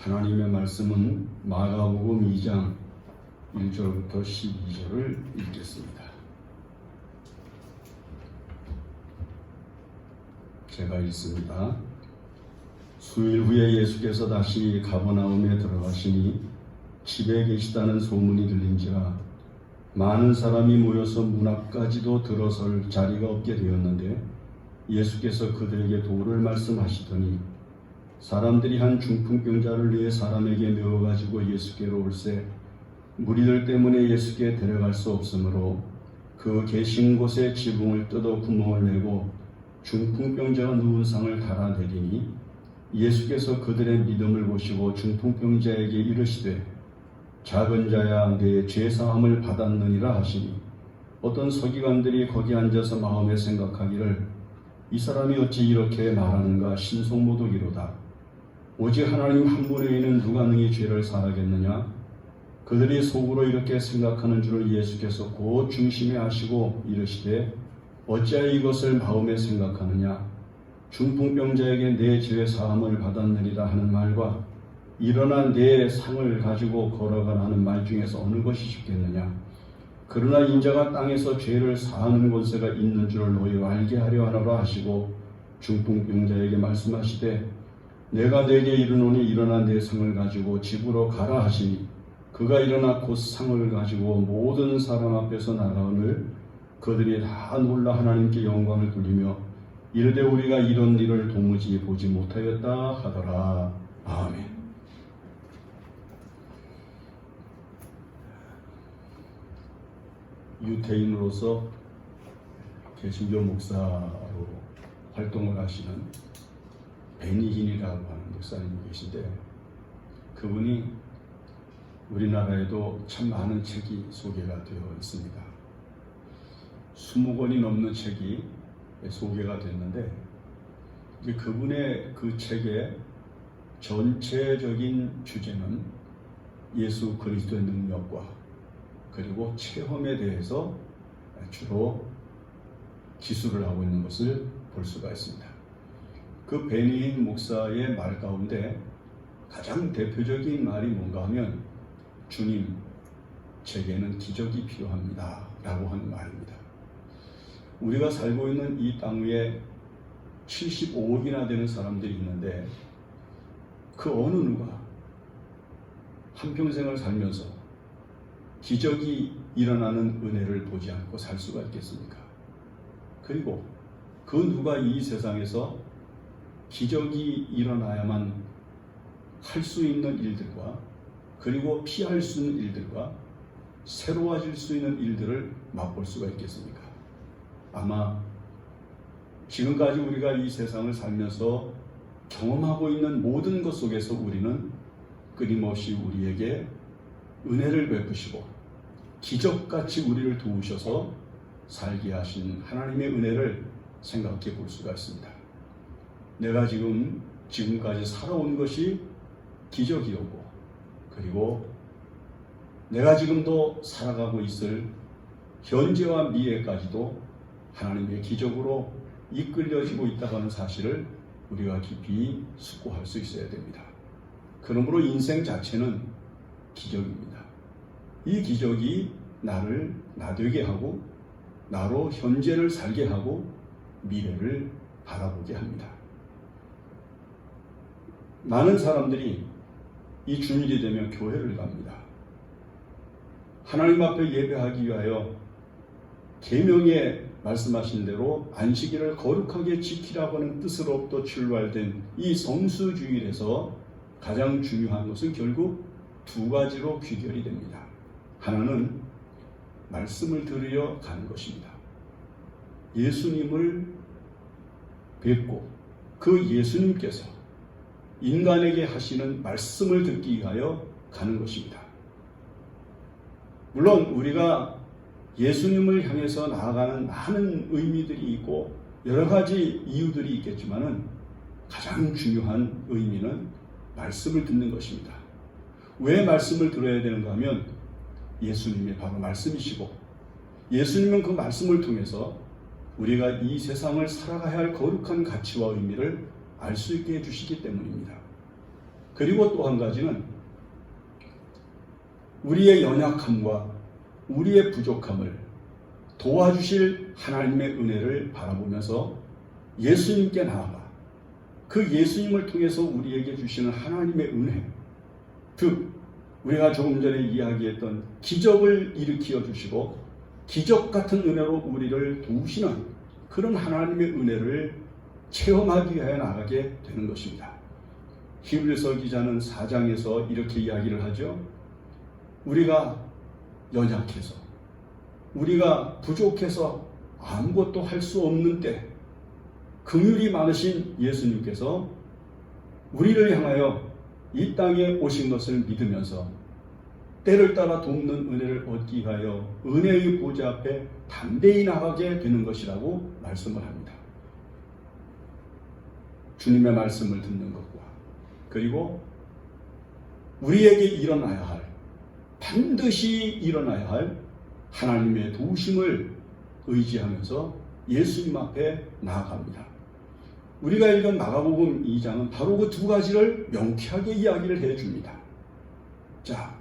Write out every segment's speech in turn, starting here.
하나님의 말씀은 마가복음 2장 1절부터 12절을 읽겠습니다. 제가 읽습니다. 수일 후에 예수께서 다시 가버나움에 들어가시니 집에 계시다는 소문이 들린지라 많은 사람이 모여서 문 앞까지도 들어설 자리가 없게 되었는데 예수께서 그들에게 도를 말씀하시더니 사람들이 한 중풍병자를 위해 사람에게 메워가지고 예수께로 올세 무리들 때문에 예수께 데려갈 수 없으므로 그 계신 곳에 지붕을 뜯어 구멍을 내고 중풍병자가 누운 상을 달아내리니 예수께서 그들의 믿음을 보시고 중풍병자에게 이르시되 작은 자야 내 죄사함을 받았느니라 하시니 어떤 서기관들이 거기 앉아서 마음에 생각하기를 이 사람이 어찌 이렇게 말하는가 신속모독이로다. 오직 하나님 한 분 외에는 누가 능히 죄를 사하겠느냐. 그들이 속으로 이렇게 생각하는 줄을 예수께서 곧 중심에 하시고 이르시되 어찌하여 이것을 마음에 생각하느냐. 중풍병자에게 내 죄 사함을 받았느니라 하는 말과 일어나 내 상을 가지고 걸어가라 하는 말 중에서 어느 것이 쉽겠느냐. 그러나 인자가 땅에서 죄를 사하는 권세가 있는 줄을 너희로 알게 하려 하노라 하시고 중풍병자에게 말씀하시되 내가 내게 이르노니 일어나 내 상을 가지고 집으로 가라 하시니 그가 일어나 곧 상을 가지고 모든 사람 앞에서 나가오늘 그들이 다 놀라 하나님께 영광을 돌리며 이르되 우리가 이런 일을 도무지 보지 못하였다 하더라. 아멘. 유태인으로서 개신교 목사로 활동을 하시는 베니힌이라고 하는 목사님이 계신데 그분이 우리나라에도 참 많은 책이 소개가 되어 있습니다. 20권이 넘는 책이 소개가 됐는데 이제 그분의 그 책의 전체적인 주제는 예수 그리스도의 능력과 그리고 체험에 대해서 주로 기술을 하고 있는 것을 볼 수가 있습니다. 그 베니힌 목사의 말 가운데 가장 대표적인 말이 뭔가 하면 주님, 제게는 기적이 필요합니다 라고 하는 말입니다. 우리가 살고 있는 이 땅 위에 75억이나 되는 사람들이 있는데 그 어느 누가 한평생을 살면서 기적이 일어나는 은혜를 보지 않고 살 수가 있겠습니까? 그리고 그 누가 이 세상에서 기적이 일어나야만 할 수 있는 일들과 그리고 피할 수 있는 일들과 새로워질 수 있는 일들을 맛볼 수가 있겠습니까? 아마 지금까지 우리가 이 세상을 살면서 경험하고 있는 모든 것 속에서 우리는 끊임없이 우리에게 은혜를 베푸시고 기적같이 우리를 도우셔서 살게 하신 하나님의 은혜를 생각해 볼 수가 있습니다. 내가 지금까지 살아온 것이 기적이었고 그리고 내가 지금도 살아가고 있을 현재와 미래까지도 하나님의 기적으로 이끌려지고 있다고 하는 사실을 우리가 깊이 숙고할 수 있어야 됩니다. 그러므로 인생 자체는 기적입니다. 이 기적이 나를 나되게 하고 나로 현재를 살게 하고 미래를 바라보게 합니다. 많은 사람들이 이 주일이 되면 교회를 갑니다. 하나님 앞에 예배하기 위하여 계명에 말씀하신 대로 안식일을 거룩하게 지키라고 하는 뜻으로부터 출발된 이 성수주일에서 가장 중요한 것은 결국 두 가지로 귀결이 됩니다. 하나는 말씀을 들으러 가는 것입니다. 예수님을 뵙고 그 예수님께서 인간에게 하시는 말씀을 듣기 위하여 가는 것입니다. 물론 우리가 예수님을 향해서 나아가는 많은 의미들이 있고 여러 가지 이유들이 있겠지만은 가장 중요한 의미는 말씀을 듣는 것입니다. 왜 말씀을 들어야 되는가 하면 예수님이 바로 말씀이시고 예수님은 그 말씀을 통해서 우리가 이 세상을 살아가야 할 거룩한 가치와 의미를 알 수 있게 해주시기 때문입니다. 그리고 또 한 가지는 우리의 연약함과 우리의 부족함을 도와주실 하나님의 은혜를 바라보면서 예수님께 나아가 그 예수님을 통해서 우리에게 주시는 하나님의 은혜, 즉 우리가 조금 전에 이야기했던 기적을 일으켜 주시고 기적 같은 은혜로 우리를 도우시는 그런 하나님의 은혜를 체험하기 위해 나가게 되는 것입니다. 히브리서 기자는 4장에서 이렇게 이야기를 하죠. 우리가 연약해서, 우리가 부족해서 아무것도 할 수 없는 때 긍휼이 많으신 예수님께서 우리를 향하여 이 땅에 오신 것을 믿으면서 때를 따라 돕는 은혜를 얻기 위하여 은혜의 보좌 앞에 담대히 나가게 되는 것이라고 말씀을 합니다. 주님의 말씀을 듣는 것과 그리고 우리에게 일어나야 할, 반드시 일어나야 할 하나님의 도우심을 의지하면서 예수님 앞에 나아갑니다. 우리가 읽은 마가복음 2장은 바로 그 두 가지를 명쾌하게 이야기를 해줍니다. 자,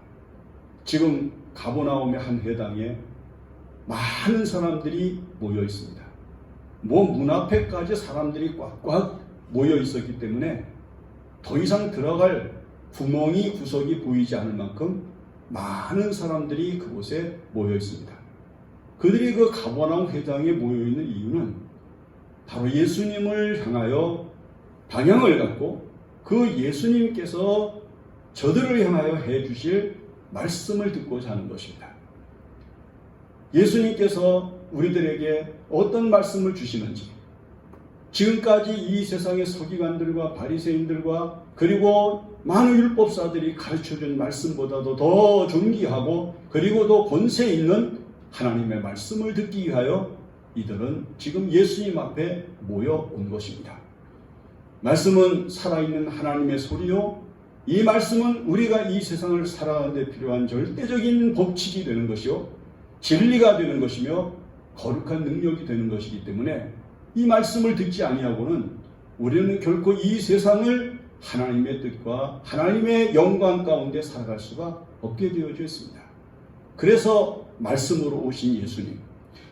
지금 가버나움의 한 회당에 많은 사람들이 모여 있습니다. 문 앞에까지 사람들이 꽉꽉 모여 있었기 때문에 더 이상 들어갈 구멍이 구석이 보이지 않을 만큼 많은 사람들이 그곳에 모여 있습니다. 그들이 그 가버나움 회당에 모여 있는 이유는 바로 예수님을 향하여 방향을 갖고 그 예수님께서 저들을 향하여 해주실 말씀을 듣고자 하는 것입니다. 예수님께서 우리들에게 어떤 말씀을 주시는지, 지금까지 이 세상의 서기관들과 바리새인들과 그리고 많은 율법사들이 가르쳐준 말씀보다도 더 존귀하고 그리고 더 권세 있는 하나님의 말씀을 듣기 위하여 이들은 지금 예수님 앞에 모여온 것입니다. 말씀은 살아있는 하나님의 소리요, 이 말씀은 우리가 이 세상을 살아가는 데 필요한 절대적인 법칙이 되는 것이요, 진리가 되는 것이며 거룩한 능력이 되는 것이기 때문에 이 말씀을 듣지 아니하고는 우리는 결코 이 세상을 하나님의 뜻과 하나님의 영광 가운데 살아갈 수가 없게 되어져 있습니다. 그래서 말씀으로 오신 예수님,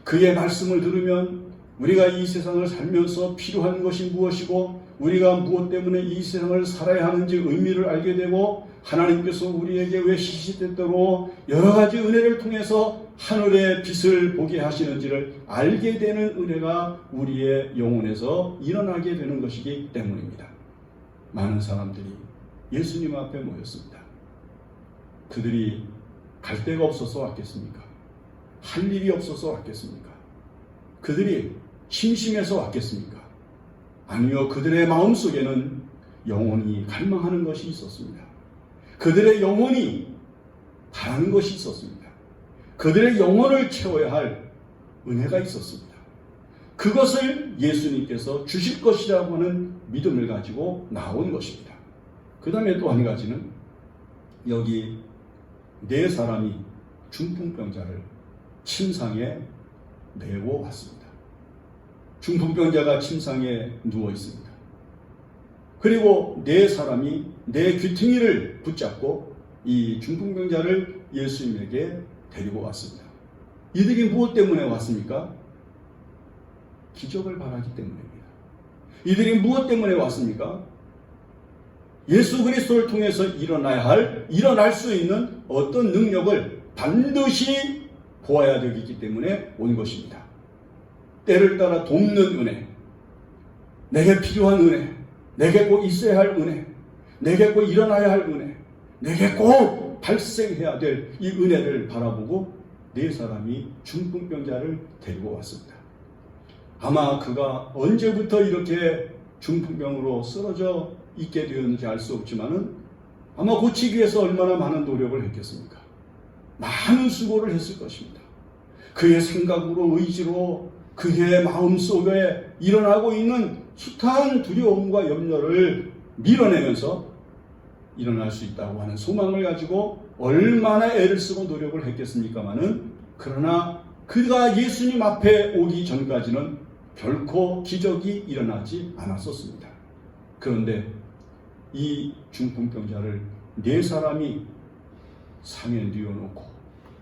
그의 말씀을 들으면 우리가 이 세상을 살면서 필요한 것이 무엇이고 우리가 무엇 때문에 이 세상을 살아야 하는지 의미를 알게 되고 하나님께서 우리에게 왜 시시때때로 여러 가지 은혜를 통해서 하늘의 빛을 보게 하시는지를 알게 되는 은혜가 우리의 영혼에서 일어나게 되는 것이기 때문입니다. 많은 사람들이 예수님 앞에 모였습니다. 그들이 갈 데가 없어서 왔겠습니까? 할 일이 없어서 왔겠습니까? 그들이 심심해서 왔겠습니까? 아니요, 그들의 마음속에는 영원히 갈망하는 것이 있었습니다. 그들의 영혼이 바라는 것이 있었습니다. 그들의 영혼을 채워야 할 은혜가 있었습니다. 그것을 예수님께서 주실 것이라고 하는 믿음을 가지고 나온 것입니다. 그 다음에 또 한 가지는 여기 네 사람이 중풍병자를 침상에 메고 왔습니다. 중풍병자가 침상에 누워 있습니다. 그리고 네 사람이 네 귀퉁이를 붙잡고 이 중풍병자를 예수님에게 데리고 왔습니다. 이들이 무엇 때문에 왔습니까? 기적을 바라기 때문입니다. 이들이 무엇 때문에 왔습니까? 예수 그리스도를 통해서 일어날 수 있는 어떤 능력을 반드시 보아야 되기 때문에 온 것입니다. 때를 따라 돕는 은혜, 내게 필요한 은혜, 내게 꼭 있어야 할 은혜, 내게 꼭 일어나야 할 은혜, 내게 꼭 발생해야 될 이 은혜를 바라보고 네 사람이 중풍병자를 데리고 왔습니다. 아마 그가 언제부터 이렇게 중풍병으로 쓰러져 있게 되었는지 알 수 없지만은 아마 고치기 위해서 얼마나 많은 노력을 했겠습니까? 많은 수고를 했을 것입니다. 그의 생각으로, 의지로, 그의 마음속에 일어나고 있는 숱한 두려움과 염려를 밀어내면서 일어날 수 있다고 하는 소망을 가지고 얼마나 애를 쓰고 노력을 했겠습니까마는, 그러나 그가 예수님 앞에 오기 전까지는 결코 기적이 일어나지 않았었습니다. 그런데 이 중풍병자를 네 사람이 상에 뉘어놓고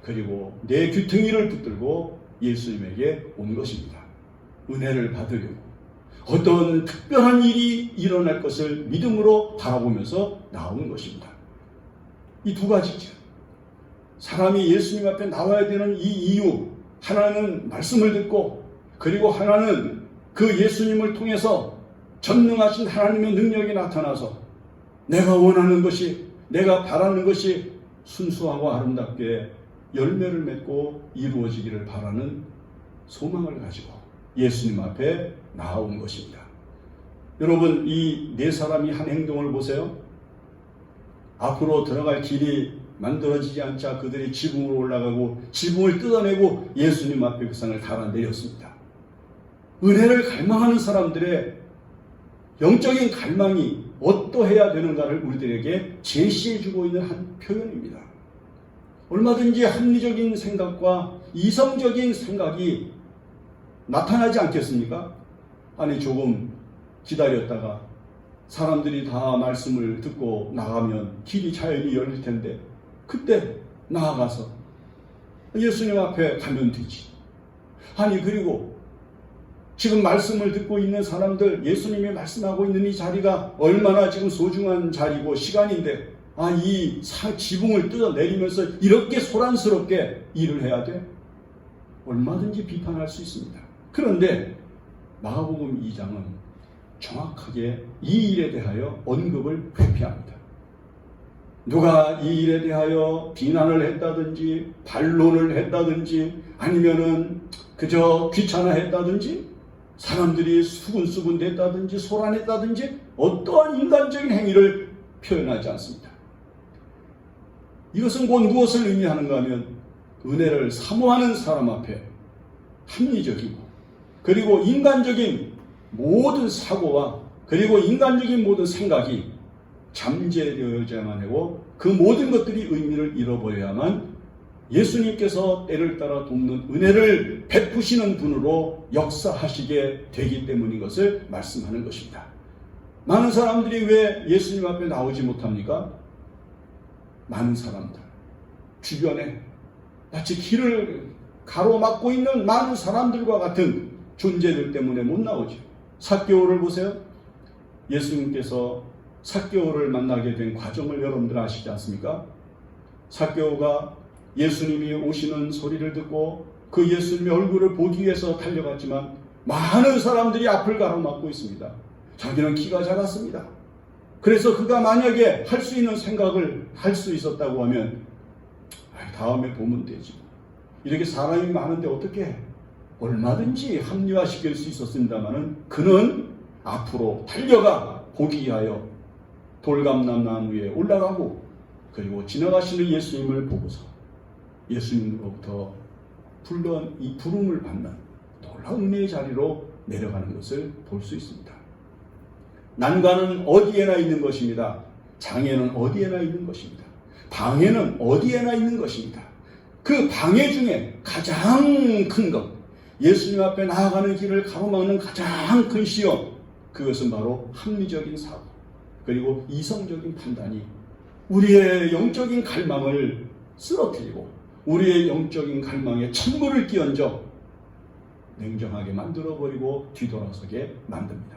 그리고 네 귀퉁이를 붙들고 예수님에게 온 것입니다. 은혜를 받으려고 어떤 특별한 일이 일어날 것을 믿음으로 바라보면서 나온 것입니다. 이 두 가지죠. 사람이 예수님 앞에 나와야 되는 이 이유, 하나는 말씀을 듣고 그리고 하나는 그 예수님을 통해서 전능하신 하나님의 능력이 나타나서 내가 원하는 것이, 내가 바라는 것이 순수하고 아름답게 열매를 맺고 이루어지기를 바라는 소망을 가지고 예수님 앞에 나아온 것입니다. 여러분, 이 네 사람이 한 행동을 보세요. 앞으로 들어갈 길이 만들어지지 않자 그들이 지붕으로 올라가고 지붕을 뜯어내고 예수님 앞에 그 상을 달아내렸습니다. 은혜를 갈망하는 사람들의 영적인 갈망이 어떠해야 되는가를 우리들에게 제시해주고 있는 한 표현입니다. 얼마든지 합리적인 생각과 이성적인 생각이 나타나지 않겠습니까? 아니, 조금 기다렸다가 사람들이 다 말씀을 듣고 나가면 길이 자연히 열릴 텐데 그때 나아가서 예수님 앞에 가면 되지. 아니, 그리고 지금 말씀을 듣고 있는 사람들, 예수님이 말씀하고 있는 이 자리가 얼마나 지금 소중한 자리고 시간인데, 이 지붕을 뜯어내리면서 이렇게 소란스럽게 일을 해야 돼? 얼마든지 비판할 수 있습니다. 그런데 마가복음 2장은 정확하게 이 일에 대하여 언급을 회피합니다. 누가 이 일에 대하여 비난을 했다든지 반론을 했다든지 아니면은 그저 귀찮아했다든지 사람들이 수군수군 됐다든지 소란했다든지 어떠한 인간적인 행위를 표현하지 않습니다. 이것은 곧 무엇을 의미하는가 하면 은혜를 사모하는 사람 앞에 합리적이고 그리고 인간적인 모든 사고와 그리고 인간적인 모든 생각이 잠재되어야만 하고 그 모든 것들이 의미를 잃어버려야만 예수님께서 때를 따라 돕는 은혜를 베푸시는 분으로 역사하시게 되기 때문인 것을 말씀하는 것입니다. 많은 사람들이 왜 예수님 앞에 나오지 못합니까? 많은 사람들, 주변에 마치 길을 가로막고 있는 많은 사람들과 같은 존재들 때문에 못 나오죠. 삭개오를 보세요. 예수님께서 삭개오를 만나게 된 과정을 여러분들 아시지 않습니까? 삭개오가 예수님이 오시는 소리를 듣고 그 예수님의 얼굴을 보기 위해서 달려갔지만 많은 사람들이 앞을 가로막고 있습니다. 자기는 키가 작았습니다. 그래서 그가 만약에 할 수 있는 생각을 할 수 있었다고 하면 다음에 보면 되지. 이렇게 사람이 많은데 어떻게 해? 얼마든지 합리화시킬 수 있었습니다마는 그는 앞으로 달려가 보기 위하여 돌감람 나무에 올라가고 그리고 지나가시는 예수님을 보고서 예수님으로부터 이 부름을 받는 놀라운 은혜의 자리로 내려가는 것을 볼 수 있습니다. 난관은 어디에나 있는 것입니다. 장애는 어디에나 있는 것입니다. 방해는 어디에나 있는 것입니다. 그 방해 중에 가장 큰 것, 예수님 앞에 나아가는 길을 가로막는 가장 큰 시험, 그것은 바로 합리적인 사고 그리고 이성적인 판단이 우리의 영적인 갈망을 쓰러뜨리고 우리의 영적인 갈망에 찬물을 끼얹어 냉정하게 만들어버리고 뒤돌아서게 만듭니다.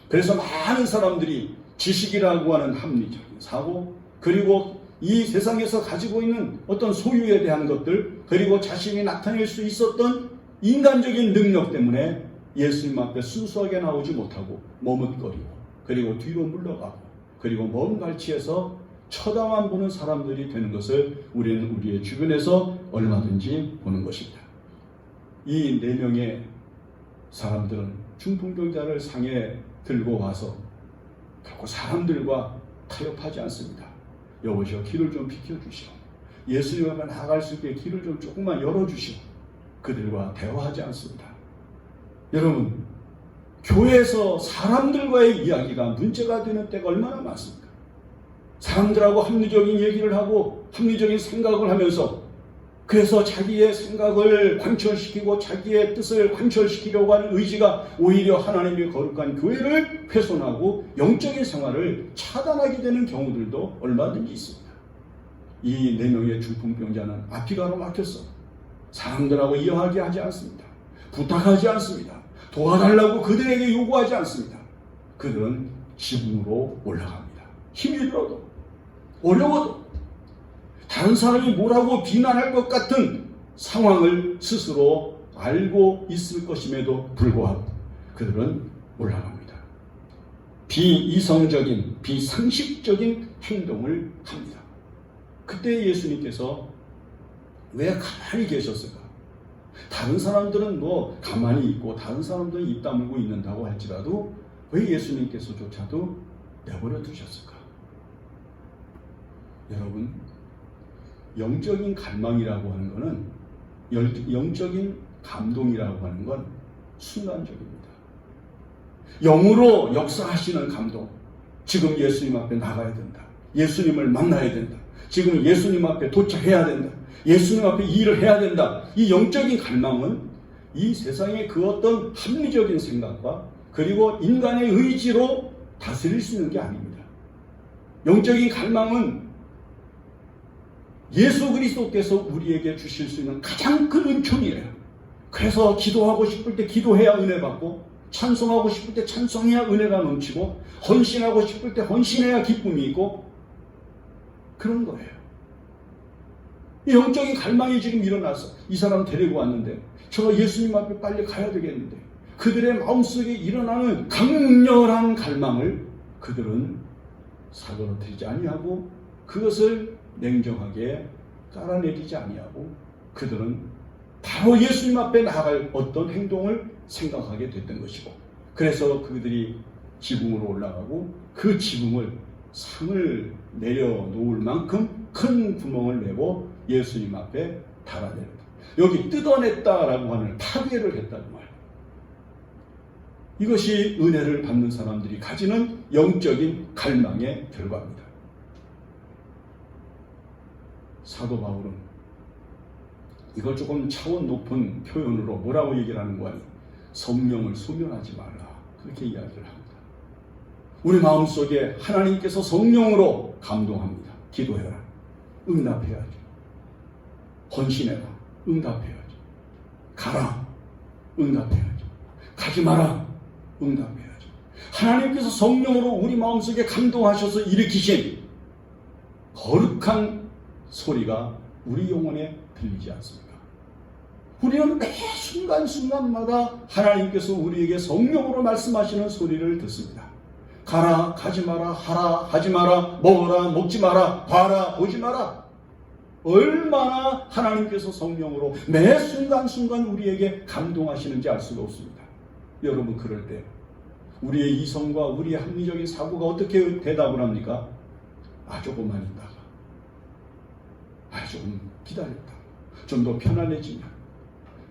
그래서 많은 사람들이 지식이라고 하는 합리적인 사고 그리고 이 세상에서 가지고 있는 어떤 소유에 대한 것들 그리고 자신이 나타낼 수 있었던 인간적인 능력 때문에 예수님 앞에 순수하게 나오지 못하고 머뭇거리고 그리고 뒤로 물러가고 그리고 먼 발치에서 쳐다만 보는 사람들이 되는 것을 우리는 우리의 주변에서 얼마든지 보는 것입니다. 이 4명의 사람들은 중풍병자를 상에 들고 와서 결코 사람들과 타협하지 않습니다. 여보시오, 길을 좀 비켜주시오. 예수님 앞에 나아갈 수 있게 길을 좀 조금만 열어주시오. 그들과 대화하지 않습니다. 여러분, 교회에서 사람들과의 이야기가 문제가 되는 때가 얼마나 많습니까? 사람들하고 합리적인 얘기를 하고 합리적인 생각을 하면서 그래서 자기의 생각을 관철시키고 자기의 뜻을 관철시키려고 하는 의지가 오히려 하나님의 거룩한 교회를 훼손하고 영적인 생활을 차단하게 되는 경우들도 얼마든지 있습니다. 이 4명의 중풍병자는 앞이 가로막혔어. 사람들하고 이야기하게 하지 않습니다. 부탁하지 않습니다. 도와달라고 그들에게 요구하지 않습니다. 그들은 지붕으로 올라갑니다. 힘이 들어도 어려워도 다른 사람이 뭐라고 비난할 것 같은 상황을 스스로 알고 있을 것임에도 불구하고 그들은 올라갑니다. 비이성적인 비상식적인 행동을 합니다. 그때 예수님께서 왜 가만히 계셨을까? 다른 사람들은 뭐 가만히 있고 다른 사람들은 입 다물고 있는다고 할지라도 왜 예수님께서조차도 내버려 두셨을까? 여러분, 영적인 갈망이라고 하는 것은 영적인 감동이라고 하는 건 순간적입니다. 영으로 역사하시는 감동. 지금 예수님 앞에 나가야 된다. 예수님을 만나야 된다. 지금 예수님 앞에 도착해야 된다. 예수님 앞에 일을 해야 된다. 이 영적인 갈망은 이 세상의 그 어떤 합리적인 생각과 그리고 인간의 의지로 다스릴 수 있는 게 아닙니다. 영적인 갈망은 예수 그리스도께서 우리에게 주실 수 있는 가장 큰 은총이에요. 그래서 기도하고 싶을 때 기도해야 은혜 받고, 찬송하고 싶을 때 찬송해야 은혜가 넘치고, 헌신하고 싶을 때 헌신해야 기쁨이 있고, 그런 거예요. 이 영적인 갈망이 지금 일어나서 이 사람 데리고 왔는데 제가 예수님 앞에 빨리 가야 되겠는데, 그들의 마음속에 일어나는 강렬한 갈망을 그들은 사그러뜨리지 아니하고 그것을 냉정하게 깔아내리지 아니하고 그들은 바로 예수님 앞에 나아갈 어떤 행동을 생각하게 됐던 것이고, 그래서 그들이 지붕으로 올라가고 그 지붕을 상을 내려놓을 만큼 큰 구멍을 내고 예수님 앞에 달아내렸다. 여기 뜯어냈다라고 하는 파괴를 했다는 말이에요. 이것이 은혜를 받는 사람들이 가지는 영적인 갈망의 결과입니다. 사도 바울은 이걸 조금 차원 높은 표현으로 뭐라고 얘기를 하는 거니? 성령을 소멸하지 말라. 그렇게 이야기를 합니다. 우리 마음속에 하나님께서 성령으로 감동합니다. 기도해라. 응답해야죠. 헌신해라. 응답해야죠. 가라. 응답해야죠. 가지 마라. 응답해야죠. 하나님께서 성령으로 우리 마음속에 감동하셔서 일으키신 거룩한 소리가 우리 영혼에 들리지 않습니까? 우리는 매 순간순간마다 하나님께서 우리에게 성령으로 말씀하시는 소리를 듣습니다. 가라, 가지 마라, 하라, 하지 마라, 먹어라, 먹지 마라, 봐라, 보지 마라. 얼마나 하나님께서 성령으로 매 순간순간 우리에게 감동하시는지 알 수가 없습니다. 여러분, 그럴 때 우리의 이성과 우리의 합리적인 사고가 어떻게 대답을 합니까? 조금만 있다가, 조금 기다렸다, 좀 더 편안해지면,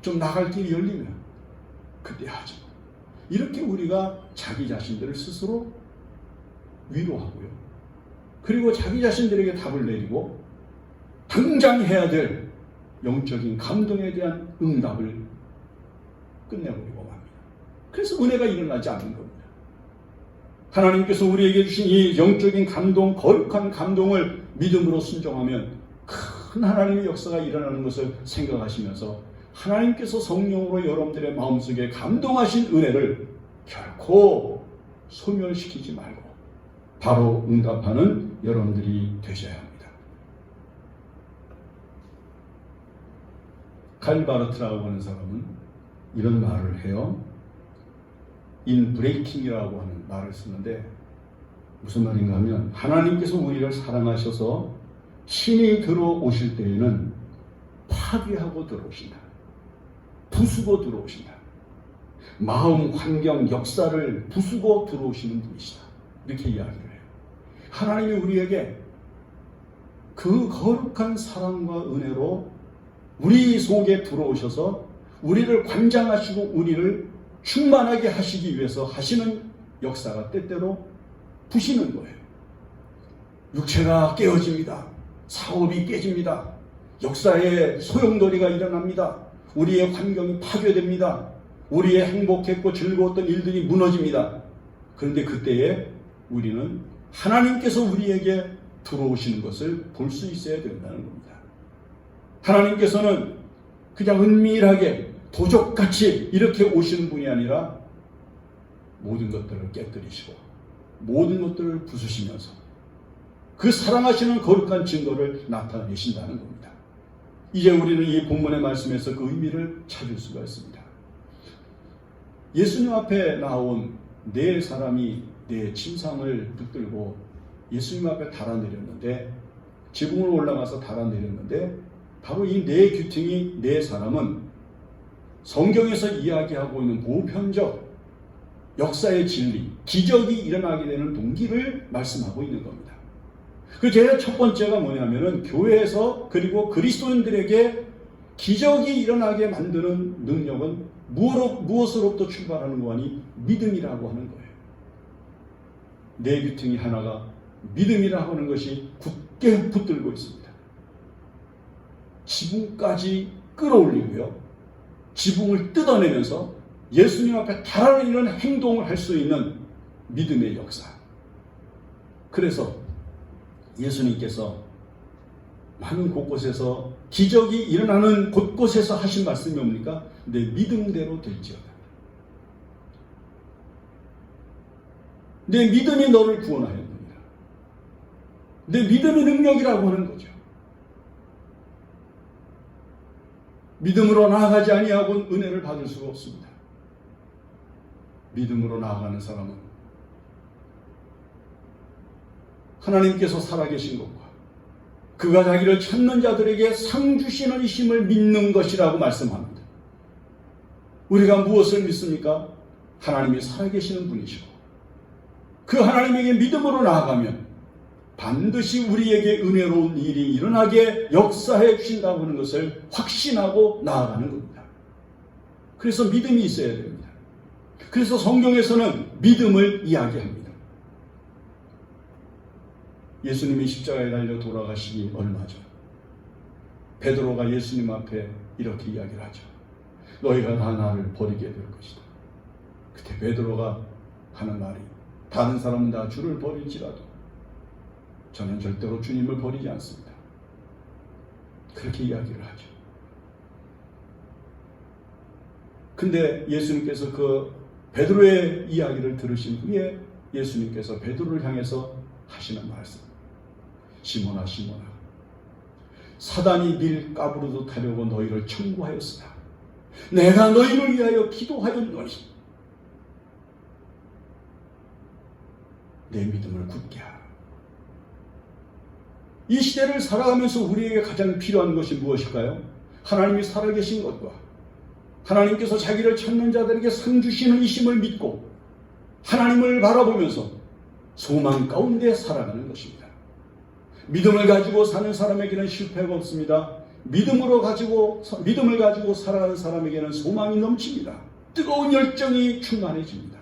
좀 나갈 길이 열리면 그때 하지. 이렇게 우리가 자기 자신들을 스스로 위로하고요. 그리고 자기 자신들에게 답을 내리고 당장 해야 될 영적인 감동에 대한 응답을 끝내버리고 맙니다. 그래서 은혜가 일어나지 않는 겁니다. 하나님께서 우리에게 주신 이 영적인 감동, 거룩한 감동을 믿음으로 순종하면 큰 하나님의 역사가 일어나는 것을 생각하시면서 하나님께서 성령으로 여러분들의 마음속에 감동하신 은혜를 결코 소멸시키지 말고 바로 응답하는 여러분들이 되셔야 합니다. 칼바르트라고 하는 사람은 이런 말을 해요. 인브레이킹이라고 하는 말을 쓰는데 무슨 말인가 하면, 하나님께서 우리를 사랑하셔서 신이 들어오실 때에는 파괴하고 들어오신다. 부수고 들어오신다. 마음, 환경, 역사를 부수고 들어오시는 분이시다. 이렇게 이야기를 해요. 하나님이 우리에게 그 거룩한 사랑과 은혜로 우리 속에 들어오셔서 우리를 관장하시고 우리를 충만하게 하시기 위해서 하시는 역사가 때때로 부시는 거예요. 육체가 깨어집니다. 사업이 깨집니다. 역사의 소용돌이가 일어납니다. 우리의 환경이 파괴됩니다. 우리의 행복했고 즐거웠던 일들이 무너집니다. 그런데 그때에 우리는 하나님께서 우리에게 들어오시는 것을 볼 수 있어야 된다는 겁니다. 하나님께서는 그냥 은밀하게 도적같이 이렇게 오시는 분이 아니라 모든 것들을 깨뜨리시고 모든 것들을 부수시면서 그 사랑하시는 거룩한 증거를 나타내신다는 겁니다. 이제 우리는 이 본문의 말씀에서 그 의미를 찾을 수가 있습니다. 예수님 앞에 나온 네 사람이 네 침상을 붙들고 예수님 앞에 달아내렸는데, 지붕으로 올라가서 달아내렸는데, 바로 이 네 귀퉁이 네 사람은 성경에서 이야기하고 있는 보편적 역사의 진리, 기적이 일어나게 되는 동기를 말씀하고 있는 겁니다. 그 제일 첫 번째가 뭐냐면은 교회에서 그리고 그리스도인들에게 기적이 일어나게 만드는 능력은 무엇으로부터 출발하는 거니? 믿음이라고 하는 거예요. 네 귀퉁이 하나가 믿음이라고 하는 것이 굳게 붙들고 있습니다. 지붕까지 끌어올리고요, 지붕을 뜯어내면서 예수님 앞에 달아내리는 행동을 할 수 있는 믿음의 역사. 그래서 예수님께서 많은 곳곳에서 기적이 일어나는 곳곳에서 하신 말씀이 뭡니까? 내 믿음대로 될지어다. 내 믿음이 너를 구원하였느니라. 내 믿음의 능력이라고 하는 거죠. 믿음으로 나아가지 아니하고는 은혜를 받을 수가 없습니다. 믿음으로 나아가는 사람은 하나님께서 살아계신 것과 그가 자기를 찾는 자들에게 상 주시는 이심을 믿는 것이라고 말씀합니다. 우리가 무엇을 믿습니까? 하나님이 살아계시는 분이시고 그 하나님에게 믿음으로 나아가면 반드시 우리에게 은혜로운 일이 일어나게 역사해 주신다고 하는 것을 확신하고 나아가는 겁니다. 그래서 믿음이 있어야 됩니다. 그래서 성경에서는 믿음을 이야기합니다. 예수님이 십자가에 달려 돌아가시기 얼마 전 베드로가 예수님 앞에 이렇게 이야기를 하죠. 너희가 다 나를 버리게 될 것이다. 그때 베드로가 하는 말이, 다른 사람은 다 주를 버릴지라도 저는 절대로 주님을 버리지 않습니다. 그렇게 이야기를 하죠. 근데 예수님께서 그 베드로의 이야기를 들으신 후에 예수님께서 베드로를 향해서 하시는 말씀, 시몬아 시몬아, 사단이 밀 가부르도 타려고 너희를 청구하였으나 내가 너희를 위하여 기도하였노니 내 믿음을 굳게 하라. 이 시대를 살아가면서 우리에게 가장 필요한 것이 무엇일까요? 하나님이 살아계신 것과 하나님께서 자기를 찾는 자들에게 상 주시는 이심을 믿고 하나님을 바라보면서 소망 가운데 살아가는 것입니다. 믿음을 가지고 사는 사람에게는 실패가 없습니다. 믿음을 가지고 살아가는 사람에게는 소망이 넘칩니다. 뜨거운 열정이 충만해집니다.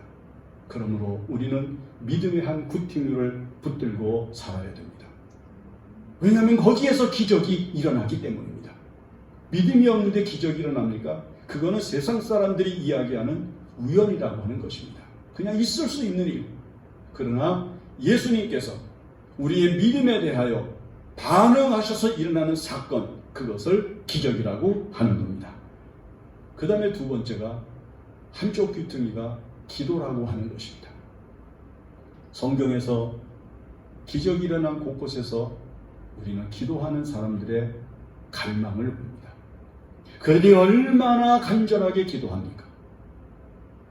그러므로 우리는 믿음의 한 구티누를 붙들고 살아야 됩니다. 왜냐하면 거기에서 기적이 일어나기 때문입니다. 믿음이 없는데 기적이 일어납니까? 그거는 세상 사람들이 이야기하는 우연이라고 하는 것입니다. 그냥 있을 수 있는 일. 그러나 예수님께서 우리의 믿음에 대하여 반응하셔서 일어나는 사건, 그것을 기적이라고 하는 겁니다. 그 다음에 두 번째가 한쪽 귀퉁이가 기도라고 하는 것입니다. 성경에서 기적이 일어난 곳곳에서 우리는 기도하는 사람들의 갈망을 봅니다. 그들이 얼마나 간절하게 기도합니까?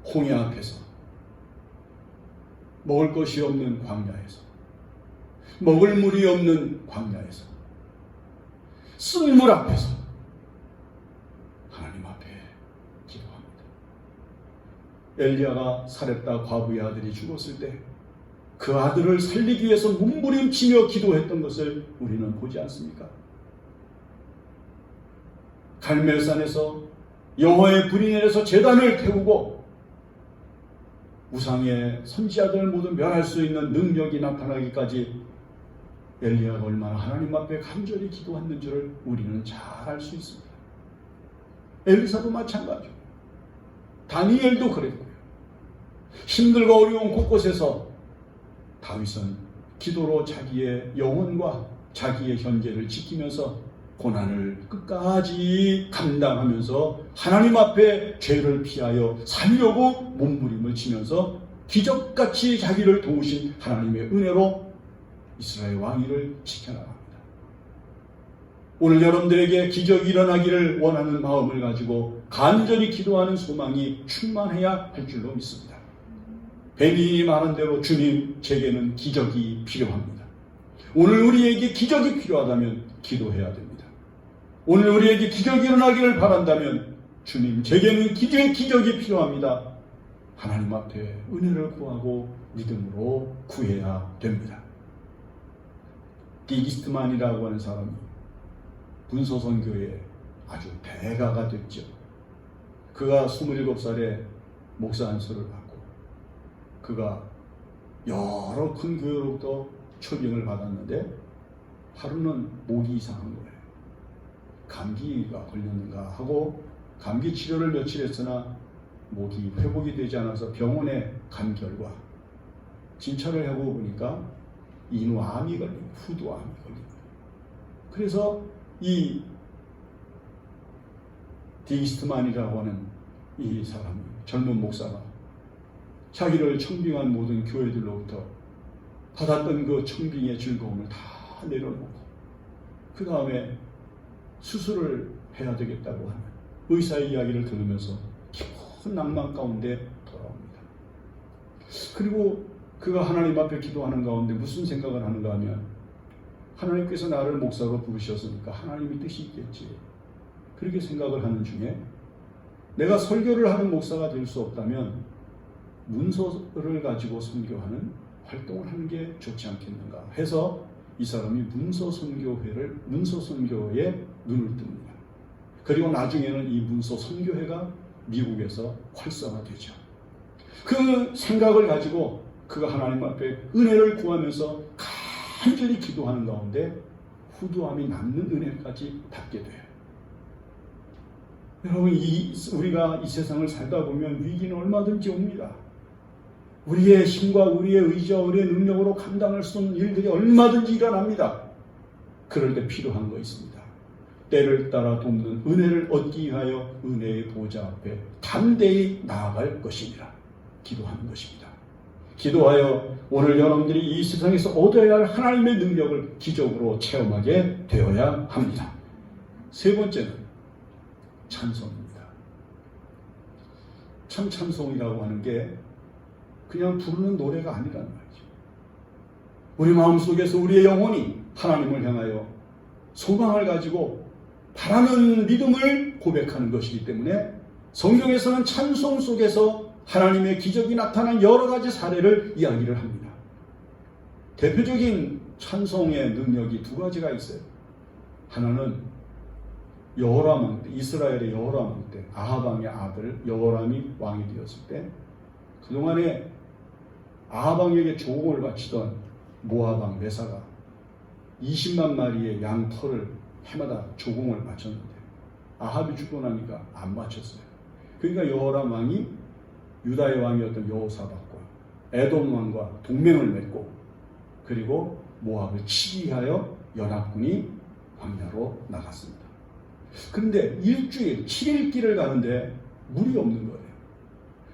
홍해 앞에서, 먹을 것이 없는 광야에서, 먹을 물이 없는 광야에서, 쓴물 앞에서 하나님 앞에 기도합니다. 엘리야가 사렙다 과부의 아들이 죽었을 때 그 아들을 살리기 위해서 몸부림치며 기도했던 것을 우리는 보지 않습니까? 갈멜산에서 여호와의 불이 내려서 제단을 태우고 우상의 선지자들을 모두 멸할 수 있는 능력이 나타나기까지 엘리야가 얼마나 하나님 앞에 간절히 기도했는지를 우리는 잘 알 수 있습니다. 엘리사도 마찬가지고 다니엘도 그랬고요. 힘들고 어려운 곳곳에서 다윗은 기도로 자기의 영혼과 자기의 현재를 지키면서 고난을 끝까지 감당하면서 하나님 앞에 죄를 피하여 살려고 몸부림을 치면서 기적같이 자기를 도우신 하나님의 은혜로 이스라엘 왕위를 지켜나갑니다. 오늘 여러분들에게 기적이 일어나기를 원하는 마음을 가지고 간절히 기도하는 소망이 충만해야 할 줄로 믿습니다. 벤이 말한 대로 주님, 제게는 기적이 필요합니다. 오늘 우리에게 기적이 필요하다면 기도해야 됩니다. 오늘 우리에게 기적이 일어나기를 바란다면 주님, 제게는 기적이 필요합니다. 하나님 앞에 은혜를 구하고 믿음으로 구해야 됩니다. 디기스트만이라고 하는 사람이 문소선교의 아주 대가가 됐죠. 그가 27살에 목사 안수를 받고 그가 여러 큰 교회로부터 초빙을 받았는데 하루는 목이 이상한 거예요. 감기가 걸렸는가 하고 감기 치료를 며칠 했으나 목이 회복이 되지 않아서 병원에 간 결과 진찰을 해보니까 인후암이 걸린, 후두암이 걸린 거예요. 그래서 이 디기스트만이라고 하는 이 사람, 젊은 목사가 자기를 청빙한 모든 교회들로부터 받았던 그 청빙의 즐거움을 다 내려놓고 그 다음에 수술을 해야 되겠다고 하는 의사의 이야기를 들으면서 깊은 낭만 가운데 돌아옵니다. 그리고 그가 하나님 앞에 기도하는 가운데 무슨 생각을 하는가 하면 하나님께서 나를 목사로 부르셨으니까 하나님의 뜻이 있겠지. 그렇게 생각을 하는 중에 내가 설교를 하는 목사가 될 수 없다면 문서를 가지고 선교하는 활동을 하는 게 좋지 않겠는가 해서 이 사람이 문서선교에 눈을 뜹니다. 그리고 나중에는 이 문서선교회가 미국에서 활성화되죠. 그 생각을 가지고 그가 하나님 앞에 은혜를 구하면서 간절히 기도하는 가운데 후두암이 남는 은혜까지 받게 돼요. 여러분, 우리가 이 세상을 살다 보면 위기는 얼마든지 옵니다. 우리의 힘과 우리의 의지와 우리의 능력으로 감당할 수 없는 일들이 얼마든지 일어납니다. 그럴 때 필요한 거 있습니다. 때를 따라 돕는 은혜를 얻기 위하여 은혜의 보좌 앞에 담대히 나아갈 것이니라 기도하는 것입니다. 기도하여 오늘 여러분들이 이 세상에서 얻어야 할 하나님의 능력을 기적으로 체험하게 되어야 합니다. 세 번째는 찬송입니다. 참 찬송이라고 하는 게 그냥 부르는 노래가 아니라는 말이죠. 우리 마음속에서 우리의 영혼이 하나님을 향하여 소망을 가지고 바라는 믿음을 고백하는 것이기 때문에 성경에서는 찬송 속에서 하나님의 기적이 나타난 여러 가지 사례를 이야기를 합니다. 대표적인 찬송의 능력이 두 가지가 있어요. 하나는 여호람 왕 때, 이스라엘의 여호람 왕 때, 아합 왕의 아들 여호람이 왕이 되었을 때 그동안에 아합 왕에게 조공을 바치던 모압 왕 메사가 20만 마리의 양 털을 해마다 조공을 바쳤는데 아합이 죽고 나니까 안 바쳤어요. 그러니까 여호람 왕이 유다의 왕이었던 여호사밧과 에돔 왕과 동맹을 맺고 그리고 모압을 치기 위하여 연합군이 광야로 나갔습니다. 그런데 일주일, 7일 길을 가는데 물이 없는 거예요.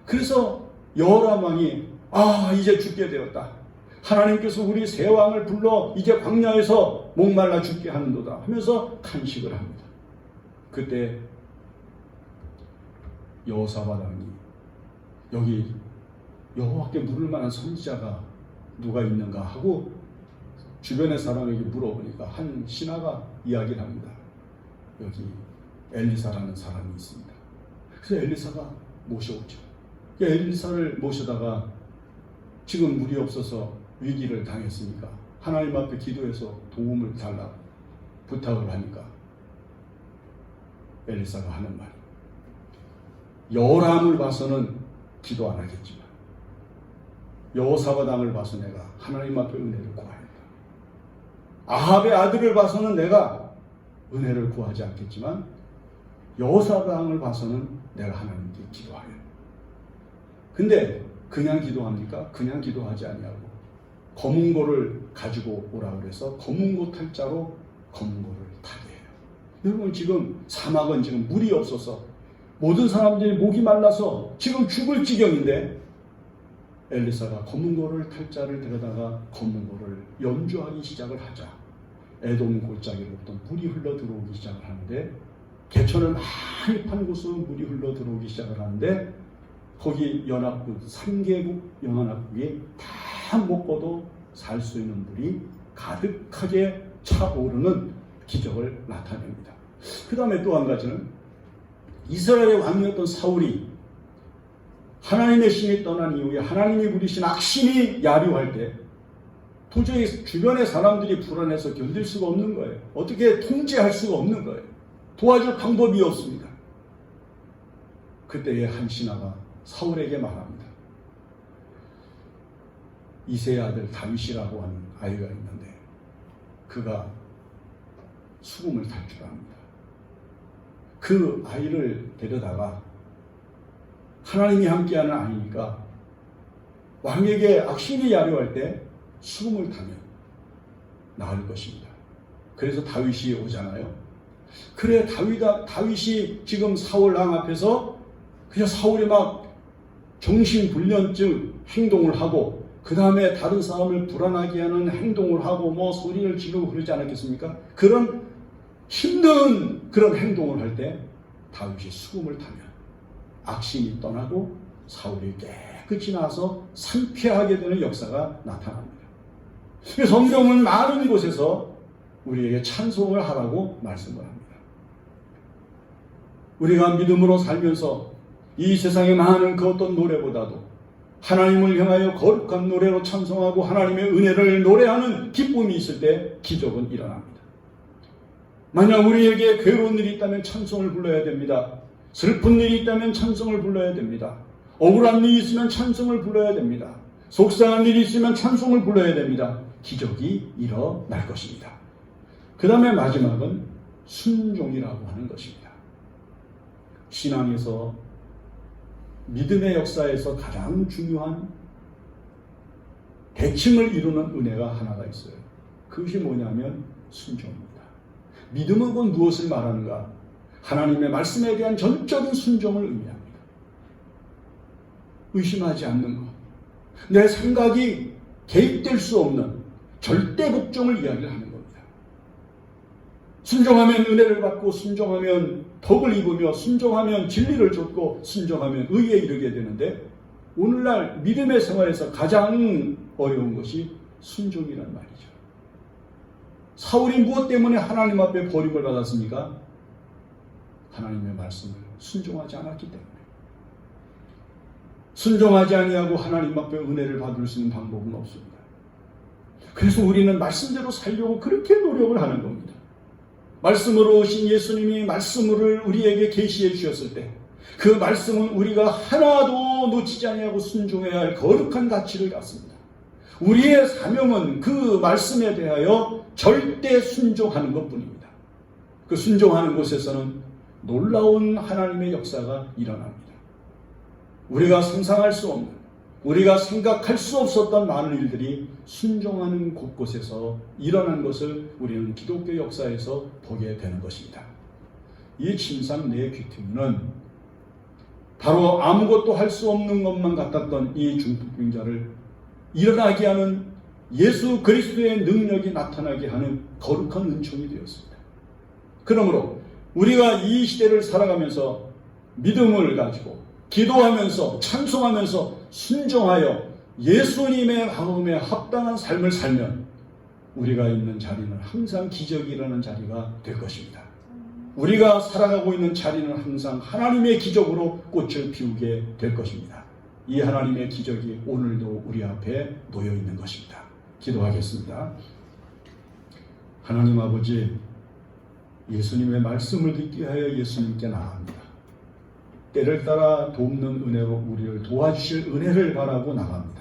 그래서 여호람 왕이 이제 죽게 되었다. 하나님께서 우리 새 왕을 불러 이제 광야에서 목말라 죽게 하는도다 하면서 탄식을 합니다. 그때 여호사밧 왕이 여기 여호와께 물을 만한 선지자가 누가 있는가 하고 주변의 사람에게 물어보니까 한 신하가 이야기를 합니다. 여기 엘리사라는 사람이 있습니다. 그래서 엘리사가 모셔오죠. 엘리사를 모셔다가 지금 물이 없어서 위기를 당했으니까 하나님 앞에 기도해서 도움을 달라 부탁을 하니까 엘리사가 하는 말, 여호람을 봐서는 기도 안 하겠지만 여호사밧 왕을 봐서 내가 하나님 앞에 은혜를 구하였다. 아합의 아들을 봐서는 내가 은혜를 구하지 않겠지만 여호사밧을 봐서는 내가 하나님께 기도하여. 근데 그냥 기도합니까? 그냥 기도하지 아니하고 검은고를 가지고 오라고 해서 검은고 탈자로 검은고를 타게 해요. 여러분, 지금 사막은 지금 물이 없어서 모든 사람들이 목이 말라서 지금 죽을 지경인데 엘리사가 검은고를 탈자를 데려다가 검은고를 연주하기 시작을 하자 에돔 골짜기로부터 물이 흘러 들어오기 시작을 하는데, 개천을 많이 판 곳으로 물이 흘러 들어오기 시작을 하는데, 거기 연합국 3개국 연합국이 다 먹고도 살 수 있는 물이 가득하게 차오르는 기적을 나타냅니다. 그 다음에 또 한 가지는 이스라엘의 왕이었던 사울이 하나님의 신이 떠난 이후에 하나님이 부리신 악신이 야류할 때 도저히 주변의 사람들이 불안해서 견딜 수가 없는 거예요. 어떻게 통제할 수가 없는 거예요. 도와줄 방법이 없습니다. 그때의 한 신하가 사울에게 말합니다. 이새의 아들 다윗이라고 하는 아이가 있는데 그가 수금을 탈 줄 압니다. 그 아이를 데려다가 하나님이 함께하는 아이니까 왕에게 악신이 야류할 때 수금을 타면 나을 것입니다. 그래서 다윗이 오잖아요. 그래, 다윗이 지금 사울 왕 앞에서 그냥 사울이 막 정신불면증 행동을 하고 그 다음에 다른 사람을 불안하게 하는 행동을 하고 뭐 소리를 지르고 그러지 않았겠습니까? 그런 힘든 그런 행동을 할 때 다윗이 수금을 타면 악신이 떠나고 사울이 깨끗이 나서 상쾌하게 되는 역사가 나타납니다. 성경은 많은 곳에서 우리에게 찬송을 하라고 말씀을 합니다. 우리가 믿음으로 살면서 이 세상의 많은 그 어떤 노래보다도 하나님을 향하여 거룩한 노래로 찬송하고 하나님의 은혜를 노래하는 기쁨이 있을 때 기적은 일어납니다. 만약 우리에게 괴로운 일이 있다면 찬송을 불러야 됩니다. 슬픈 일이 있다면 찬송을 불러야 됩니다. 억울한 일이 있으면 찬송을 불러야 됩니다. 속상한 일이 있으면 찬송을 불러야 됩니다. 기적이 일어날 것입니다. 그 다음에 마지막은 순종이라고 하는 것입니다. 신앙에서 믿음의 역사에서 가장 중요한 대칭을 이루는 은혜가 하나가 있어요. 그것이 뭐냐면 순종입니다. 믿음은 곧 무엇을 말하는가? 하나님의 말씀에 대한 전적인 순종을 의미합니다. 의심하지 않는 것, 내 생각이 개입될 수 없는 절대 복종을 이야기하는 겁니다. 순종하면 은혜를 받고 순종하면 덕을 입으며 순종하면 진리를 좇고 순종하면 의에 이르게 되는데, 오늘날 믿음의 생활에서 가장 어려운 것이 순종이란 말이죠. 사울이 무엇 때문에 하나님 앞에 버림을 받았습니까? 하나님의 말씀을 순종하지 않았기 때문에. 순종하지 아니하고 하나님 앞에 은혜를 받을 수 있는 방법은 없습니다. 그래서 우리는 말씀대로 살려고 그렇게 노력을 하는 겁니다. 말씀으로 오신 예수님이 말씀을 우리에게 계시해 주셨을 때 그 말씀은 우리가 하나도 놓치지 아니하고 순종해야 할 거룩한 가치를 갖습니다. 우리의 사명은 그 말씀에 대하여 절대 순종하는 것뿐입니다. 그 순종하는 곳에서는 놀라운 하나님의 역사가 일어납니다. 우리가 상상할 수 없는, 우리가 생각할 수 없었던 많은 일들이 순종하는 곳곳에서 일어난 것을 우리는 기독교 역사에서 보게 되는 것입니다. 이 침상 내 귀퉁이는 바로 아무것도 할 수 없는 것만 같았던 이 중풍병자를 일어나게 하는 예수 그리스도의 능력이 나타나게 하는 거룩한 은총이 되었습니다. 그러므로 우리가 이 시대를 살아가면서 믿음을 가지고 기도하면서 찬송하면서 순종하여 예수님의 마음에 합당한 삶을 살면 우리가 있는 자리는 항상 기적이 일어나는 자리가 될 것입니다. 우리가 살아가고 있는 자리는 항상 하나님의 기적으로 꽃을 피우게 될 것입니다. 이 하나님의 기적이 오늘도 우리 앞에 놓여 있는 것입니다. 기도하겠습니다. 하나님 아버지, 예수님의 말씀을 듣게 하여 예수님께 나갑니다. 때를 따라 돕는 은혜로 우리를 도와주실 은혜를 바라고 나갑니다.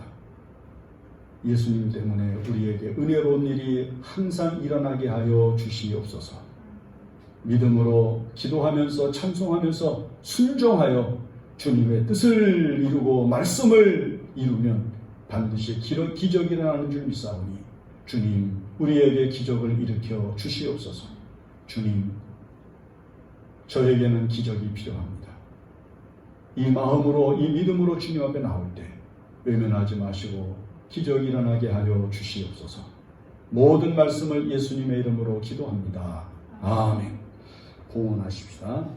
예수님 때문에 우리에게 은혜로운 일이 항상 일어나게 하여 주시옵소서. 믿음으로 기도하면서 찬송하면서 순종하여 주님의 뜻을 이루고 말씀을 이루면 반드시 기적이 일어나는 줄 믿사오니 주님 우리에게 기적을 일으켜 주시옵소서. 주님 저에게는 기적이 필요합니다. 이 마음으로 이 믿음으로 주님 앞에 나올 때 외면하지 마시고 기적이 일어나게 하여 주시옵소서. 모든 말씀을 예수님의 이름으로 기도합니다. 아멘. 공헌하십시다.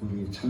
우리 참